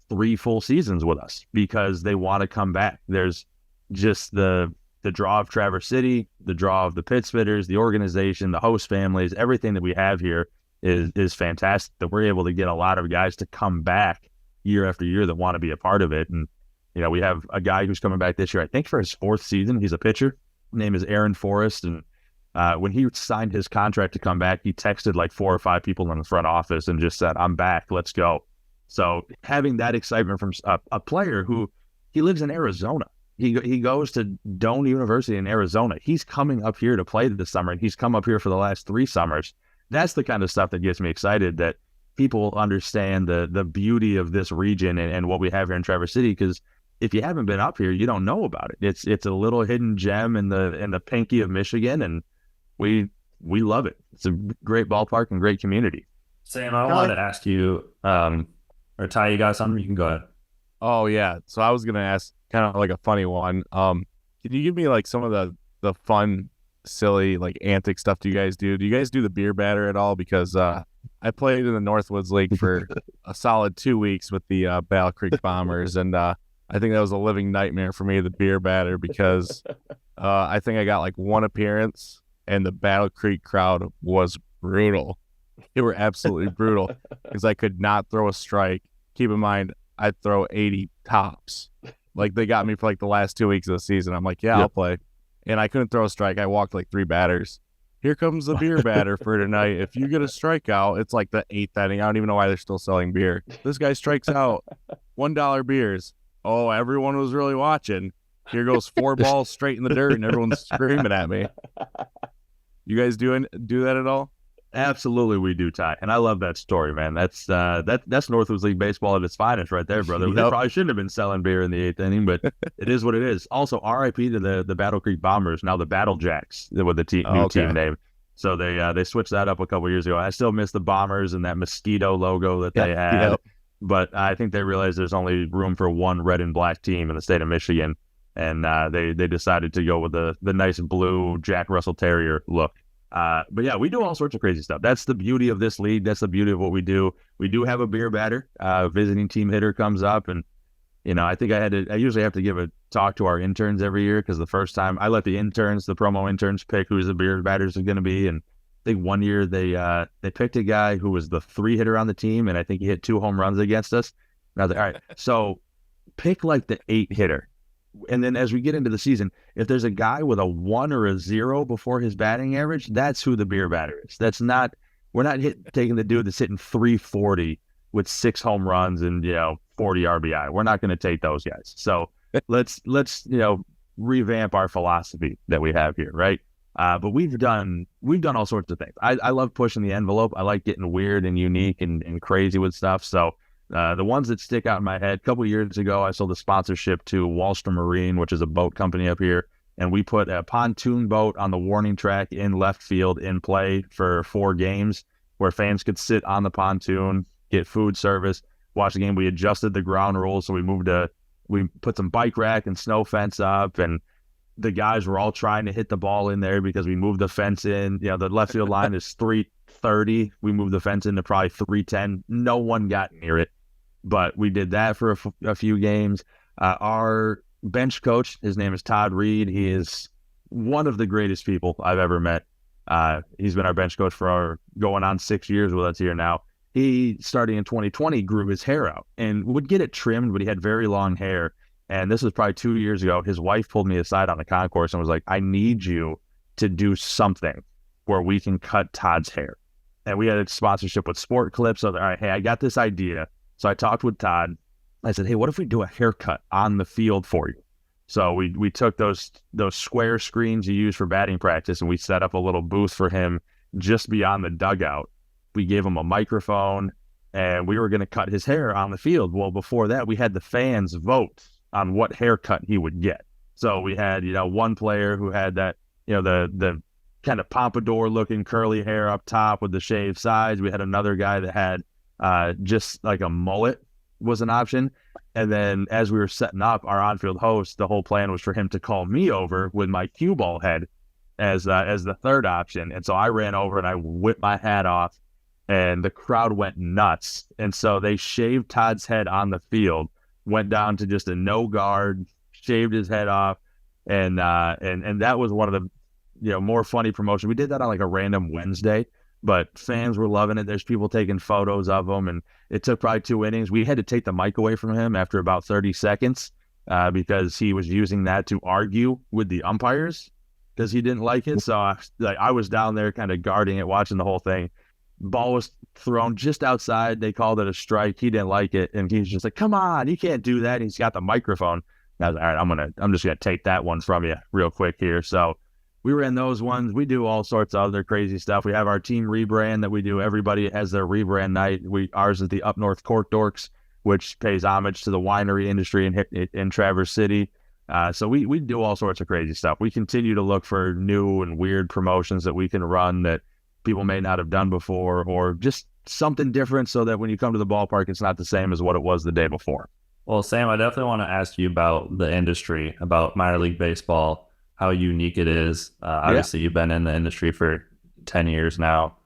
3 full seasons with us because they want to come back. There's just the draw of Traverse City, the draw of the Pit Spitters, the organization, the host families, everything that we have here is fantastic, that we're able to get a lot of guys to come back year after year that want to be a part of it. And, you know, we have a guy who's coming back this year, I think for his 4th season. He's a pitcher. His name is Aaron Forrest. And when he signed his contract to come back, he texted like 4 or 5 people in the front office and just said, I'm back, let's go. So having that excitement from a player who, he lives in Arizona. He goes to Doane University in Arizona. He's coming up here to play this summer, and he's come up here for the last 3 summers. That's the kind of stuff that gets me excited, that people understand the beauty of this region and what we have here in Traverse City. Because if you haven't been up here, you don't know about it. It's a little hidden gem in the pinky of Michigan, and we love it. It's a great ballpark and great community.
Sam, I wanted to ask you, or Ty, you got something? You can go ahead.
Oh yeah. So I was gonna ask kind of like a funny one. Can you give me like some of the fun, silly, like antic stuff you guys do? Do you guys do the beer batter at all? Because I played in the Northwoods League for a solid 2 weeks with the Battle Creek Bombers, and I think that was a living nightmare for me, the beer batter, because I think I got like 1 appearance, and the Battle Creek crowd was brutal. They were absolutely brutal because I could not throw a strike. Keep in mind, I'd throw 80 tops. Like, they got me for like the last 2 weeks of the season. I'm like, yeah, I'll play. And I couldn't throw a strike. I walked like 3 batters. Here comes the beer batter for tonight. If you get a strikeout, it's like the 8th inning. I don't even know why they're still selling beer. This guy strikes out. $1 beers. Oh, everyone was really watching. Here goes 4 balls straight in the dirt, and everyone's screaming at me. You guys do that at all?
Absolutely, we do, Ty, and I love that story, man. That's Northwoods League baseball at its finest, right there, brother.
Yep.
They probably shouldn't have been selling beer in the 8th inning, but it is what it is. Also, R.I.P. to the Battle Creek Bombers, now the Battle Jacks with the new team name. So they switched that up a couple years ago. I still miss the Bombers and that mosquito logo that they had, but I think they realized there's only room for 1 red and black team in the state of Michigan, and they decided to go with the nice blue Jack Russell Terrier look. But yeah, we do all sorts of crazy stuff. That's the beauty of this league. That's the beauty of what we do. We do have a beer batter. Visiting team hitter comes up, and you know, I think I usually have to give a talk to our interns every year, because the first time I let the promo interns pick who the beer batters are going to be. And I think one year they picked a guy who was the 3 hitter on the team, and I think he hit 2 home runs against us. And I was like, all right, so pick like the 8 hitter. And then as we get into the season, if there's a guy with a 1 or a 0 before his batting average, that's who the beer batter is. We're not taking the dude that's hitting 340 with 6 home runs and 40 RBI. We're not going to take those guys. So let's revamp our philosophy that we have here, right? But we've done all sorts of things. I love pushing the envelope. I like getting weird and unique and crazy with stuff. So the ones that stick out in my head, a couple of years ago, I sold a sponsorship to Wallstrom Marine, which is a boat company up here. And we put a pontoon boat on the warning track in left field in play for 4 games, where fans could sit on the pontoon, get food service, watch the game. We adjusted the ground rules. So we put some bike rack and snow fence up, and the guys were all trying to hit the ball in there because we moved the fence in. The left field line is 330. We moved the fence into probably 310. No one got near it. But we did that for a few games. Our bench coach, his name is Todd Reed. He is one of the greatest people I've ever met. He's been our bench coach for going on 6 years with us here now. He, starting in 2020, grew his hair out and would get it trimmed, but he had very long hair. And this was probably 2 years ago. His wife pulled me aside on the concourse and was like, I need you to do something where we can cut Todd's hair. And we had a sponsorship with Sport Clips. So, all right, hey, I got this idea. So I talked with Todd. I said, hey, what if we do a haircut on the field for you? So we took those square screens you use for batting practice, and we set up a little booth for him just beyond the dugout. We gave him a microphone, and we were going to cut his hair on the field. Well, before that, we had the fans vote on what haircut he would get. So we had, one player who had that the kind of pompadour looking curly hair up top with the shaved sides. We had another guy that had just like a mullet was an option. And then as we were setting up our on-field host, the whole plan was for him to call me over with my cue ball head as the third option. And so I ran over and I whipped my hat off, and the crowd went nuts. And so they shaved Todd's head on the field, went down to just a no guard, shaved his head off, and that was one of the more funny promotions. We did that on like a random Wednesday, but fans were loving it. There's people taking photos of him, and it took probably 2 innings. We had to take the mic away from him after about 30 seconds because he was using that to argue with the umpires because he didn't like it. So I was down there kind of guarding it, watching the whole thing. Ball was thrown just outside. They called it a strike. He didn't like it, and he's just like, "Come on, you can't do that." And he's got the microphone. And I was like, "All right, I'm just gonna take that one from you real quick here." So we ran those ones. We do all sorts of other crazy stuff. We have our team rebrand that we do. Everybody has their rebrand night. Ours is the Up North Cork Dorks, which pays homage to the winery industry in Traverse City. So we do all sorts of crazy stuff. We continue to look for new and weird promotions that we can run that people may not have done before, or just something different so that when you come to the ballpark, it's not the same as what it was the day before.
Well, Sam, I definitely want to ask you about the industry, about minor league baseball, how unique it is. Obviously, You've been in the industry for 10 years now.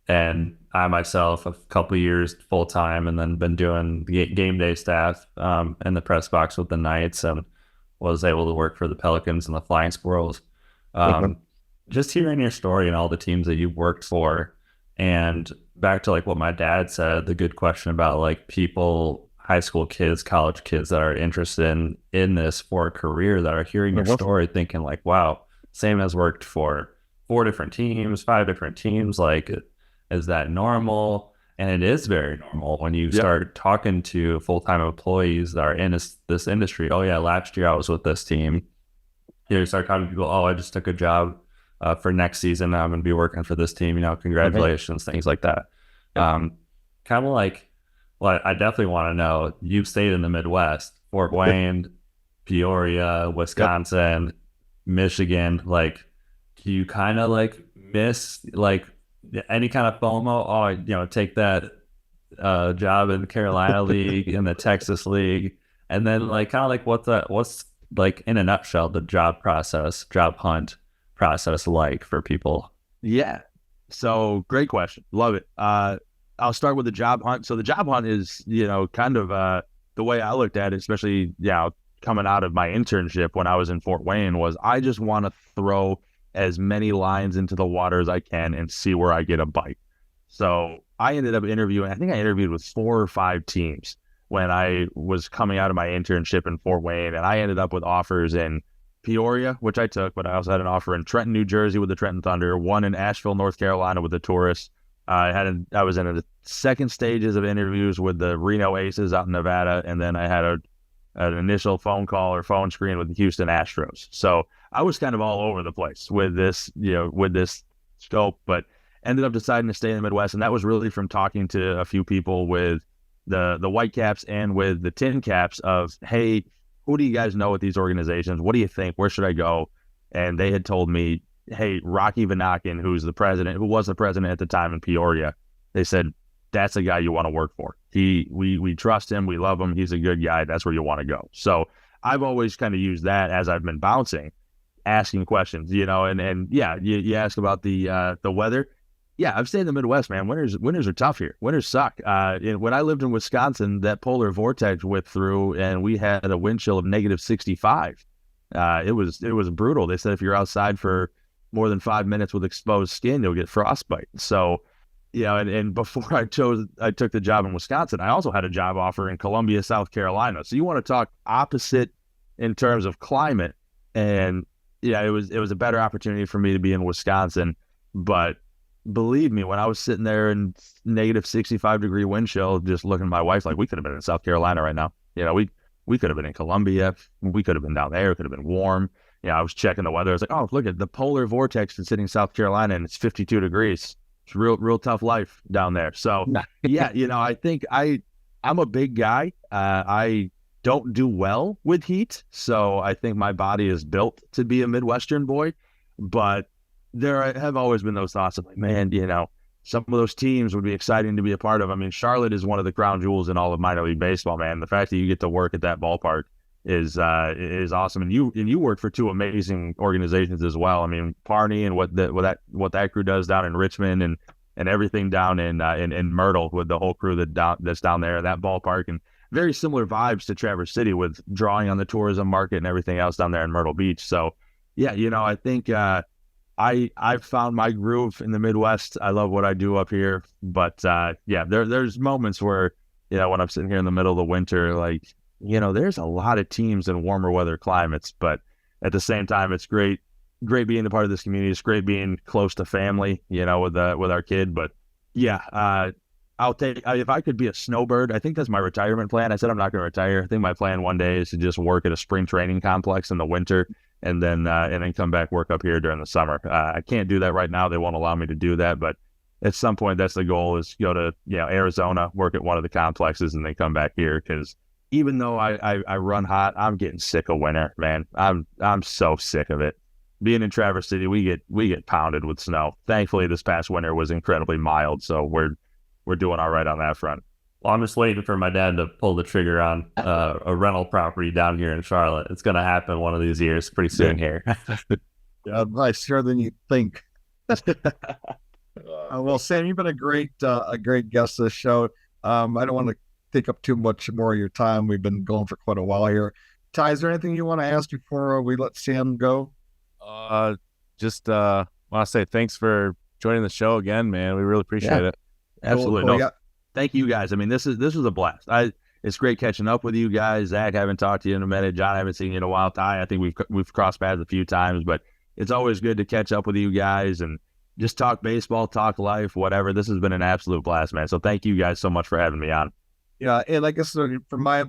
And I myself, a couple of years full time, and then been doing game day staff in the press box with the Knights, and was able to work for the Pelicans and the Flying Squirrels. Just hearing your story and all the teams that you've worked for, and back to like what my dad said, the good question about like people, high school kids, college kids that are interested in this for a career, that are hearing your story thinking like, wow, Sam has worked for 4 different teams, 5 different teams. Like, is that normal? And it is very normal when you start talking to full-time employees that are in this industry. Oh yeah, last year I was with this team. You start talking to people, oh, I just took a job for next season. I'm going to be working for this team, congratulations, things like that. Kind of like, well, I definitely want to know, you've stayed in the Midwest, Fort Wayne, Peoria, Wisconsin, Michigan. Like, do you kind of like miss like any kind of FOMO? Oh, take that job in the Carolina League, in the Texas League. And then like kind of like what's like in a nutshell, the job hunt process like for people?
Yeah. So great question. Love it. I'll start with the job hunt. So the job hunt is, kind of the way I looked at it, especially, coming out of my internship when I was in Fort Wayne, was I just want to throw as many lines into the water as I can and see where I get a bite. So I ended up interviewing, I think I interviewed with 4 or 5 teams when I was coming out of my internship in Fort Wayne, and I ended up with offers in Peoria, which I took, but I also had an offer in Trenton, New Jersey with the Trenton Thunder, one in Asheville, North Carolina with the Tourists. I was in the second stages of interviews with the Reno Aces out in Nevada, and then I had an initial phone call or phone screen with the Houston Astros. So I was kind of all over the place with this, with this scope, but ended up deciding to stay in the Midwest, and that was really from talking to a few people with the Whitecaps and with the Tin Caps of, hey, who do you guys know at these organizations? What do you think? Where should I go? And they had told me, hey, Rocky Vanaken, who was the president at the time in Peoria, they said, that's a guy you want to work for. We trust him. We love him. He's a good guy. That's where you want to go. So I've always kind of used that as I've been bouncing, asking questions, and yeah, you ask about the weather. Yeah, I've stayed in the Midwest, man. Winters are tough here. Winters suck. When I lived in Wisconsin, that polar vortex whipped through, and we had a wind chill of -65. It was brutal. They said if you're outside for more than 5 minutes with exposed skin, you'll get frostbite. So, and before I took the job in Wisconsin, I also had a job offer in Columbia, South Carolina. So you want to talk opposite in terms of climate, and it was a better opportunity for me to be in Wisconsin, but believe me, when I was sitting there in -65-degree wind chill, just looking at my wife like, we could have been in South Carolina right now. We could have been in Columbia. We could have been down there. It could have been warm. I was checking the weather. I was like, oh, look at the polar vortex is sitting in South Carolina, and it's 52 degrees. It's real tough life down there. So yeah, I think I'm a big guy. I don't do well with heat. So I think my body is built to be a Midwestern boy. But there have always been those thoughts of like, man, some of those teams would be exciting to be a part of. I mean, Charlotte is one of the crown jewels in all of minor league baseball, man. The fact that you get to work at that ballpark is awesome. And you work for two amazing organizations as well. I mean, Parney and what that crew does down in Richmond and everything down in Myrtle with the whole crew that's down there at that ballpark, and very similar vibes to Traverse City with drawing on the tourism market and everything else down there in Myrtle Beach. So yeah, I think I've found my groove in the Midwest. I love what I do up here, but there's moments where, when I'm sitting here in the middle of the winter, like, there's a lot of teams in warmer weather climates, but at the same time, it's great being a part of this community. It's great being close to family, with our kid. But yeah, I'll take, if I could be a snowbird, I think that's my retirement plan. I said I'm not going to retire. I think my plan one day is to just work at a spring training complex in the winter and then come back work up here during the summer. I can't do that right now. They won't allow me to do that, but at some point that's the goal, is go to Arizona, work at one of the complexes, and then come back here, because even though I run hot, I'm getting sick of winter, man. I'm so sick of it. Being in Traverse City, we get pounded with snow. Thankfully, this past winter was incredibly mild, so we're doing all right on that front.
Well, I'm just waiting for my dad to pull the trigger on a rental property down here in Charlotte. It's going to happen one of these years pretty soon here.
Yeah, nicer than you think. Well, Sam, you've been a great guest of the show. I don't want to take up too much more of your time. We've been going for quite a while here. Ty, is there anything you want to ask before we let Sam go?
Just want to say thanks for joining the show again, man. We really appreciate it.
Absolutely.
Cool.
No, thank you guys. I mean, this was a blast. It's great catching up with you guys. Zach, I haven't talked to you in a minute. John, I haven't seen you in a while. Ty, I think we've crossed paths a few times, but it's always good to catch up with you guys and just talk baseball, talk life, whatever. This has been an absolute blast, man. So thank you guys so much for having me on.
Yeah, and I guess for my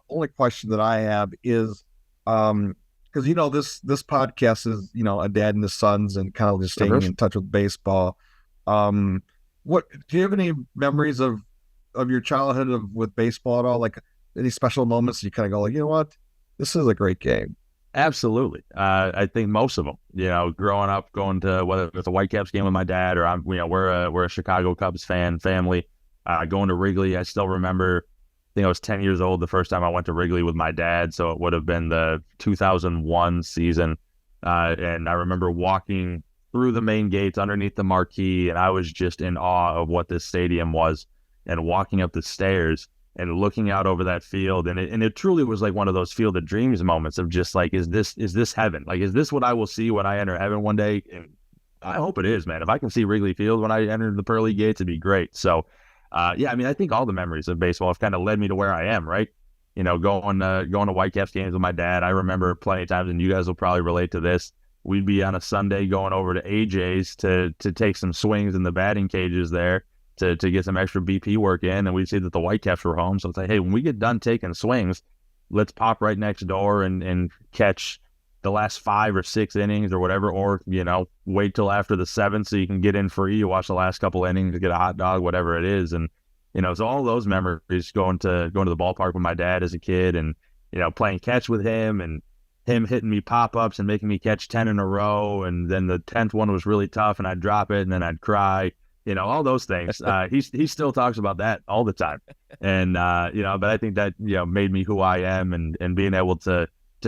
only question that I have is, because this podcast is a dad and his sons and kind of just staying in touch with baseball. What do you have any memories of your childhood with baseball at all? Like any special moments you kind of go like, you know what, this is a great game.
Absolutely. I think most of them, growing up, going to whether it's a Whitecaps game with my dad or we're a Chicago Cubs family, going to Wrigley. I still remember, I think I was 10 years old the first time I went to Wrigley with my dad. So it would have been the 2001 season. And I remember walking through the main gates underneath the marquee, and I was just in awe of what this stadium was, and walking up the stairs and looking out over that field. And it truly was like one of those Field of Dreams moments of just like, is this heaven? Like, is this what I will see when I enter heaven one day? And I hope it is, man. If I can see Wrigley Field when I enter the pearly gates, it'd be great. So, I mean, I think all the memories of baseball have kind of led me to where I am, right? Going to Whitecaps games with my dad. I remember plenty of times, and you guys will probably relate to this, we'd be on a Sunday going over to AJ's to take some swings in the batting cages there to get some extra BP work in, and we'd see that the Whitecaps were home. So it's like, hey, when we get done taking swings, let's pop right next door and catch the last 5 or 6 innings or whatever, or, wait till after the 7th so you can get in free. You watch the last couple innings to get a hot dog, whatever it is. And, so all those memories going to the ballpark with my dad as a kid and, playing catch with him and him hitting me pop-ups and making me catch 10 in a row. And then the 10th one was really tough and I'd drop it and then I'd cry, all those things. He still talks about that all the time. And, but I think that, made me who I am, and being able to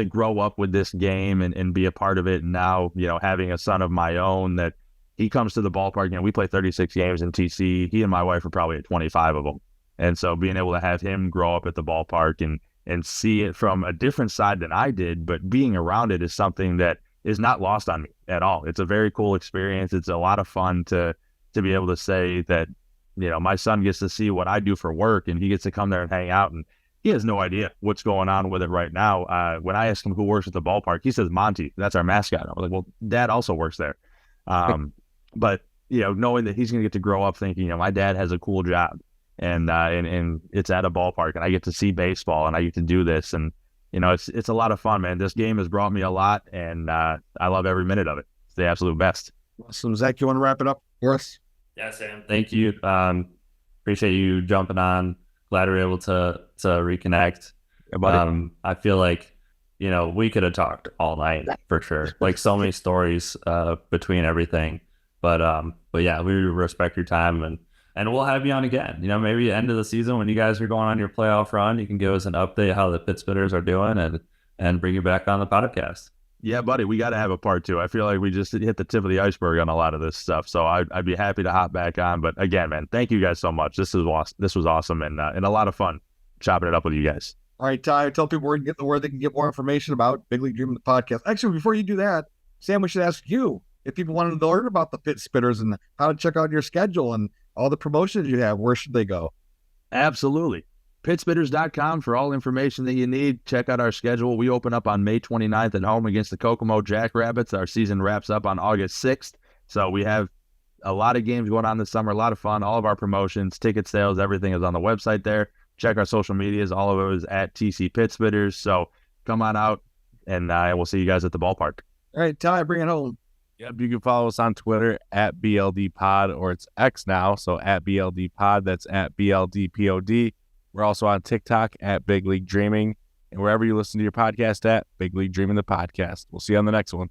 grow up with this game and be a part of it. And now, having a son of my own that he comes to the ballpark, we play 36 games in TC. He and my wife are probably at 25 of them. And so being able to have him grow up at the ballpark and see it from a different side than I did, but being around it is something that is not lost on me at all. It's a very cool experience. It's a lot of fun to be able to say that, my son gets to see what I do for work and he gets to come there and hang out, and he has no idea what's going on with it right now. When I ask him who works at the ballpark, he says Monty. That's our mascot. I'm like, well, Dad also works there. But, knowing that he's going to get to grow up thinking, my dad has a cool job and it's at a ballpark and I get to see baseball and I get to do this. And, it's a lot of fun, man. This game has brought me a lot, and I love every minute of it. It's the absolute best.
Awesome. Zach, you want to wrap it up for us?
Yeah, Sam. Thank you. Appreciate you jumping on. Glad we were able to reconnect.
Yeah, buddy.
I feel like, we could have talked all night for sure. Like so many stories between everything. But yeah, we respect your time and we'll have you on again. Maybe end of the season when you guys are going on your playoff run, you can give us an update how the Pittsburghers are doing and bring you back on the podcast.
Yeah, buddy, we got to have a part 2. I feel like we just hit the tip of the iceberg on a lot of this stuff. So I'd be happy to hop back on. But again, man, thank you guys so much. This was awesome and a lot of fun chopping it up with you guys.
All right, Ty, tell people where they can get more information about Big League Dreaming the podcast. Actually, before you do that, Sam, we should ask you if people wanted to learn about the Pit Spitters and how to check out your schedule and all the promotions you have, where should they go?
Absolutely. Pitspitters.com for all information that you need. Check out our schedule. We open up on May 29th at home against the Kokomo Jackrabbits. Our season wraps up on August 6th. So we have a lot of games going on this summer, a lot of fun. All of our promotions, ticket sales, everything is on the website there. Check our social medias. All of it is at TC Pitspitters. So come on out, and we'll see you guys at the ballpark.
All right, Ty, bring it home.
Yep, you can follow us on Twitter at BLDpod, or it's X now, so at BLDpod. That's at BLDPOD. We're also on TikTok at Big League Dreaming, and wherever you listen to your podcast at, Big League Dreaming the podcast. We'll see you on the next one.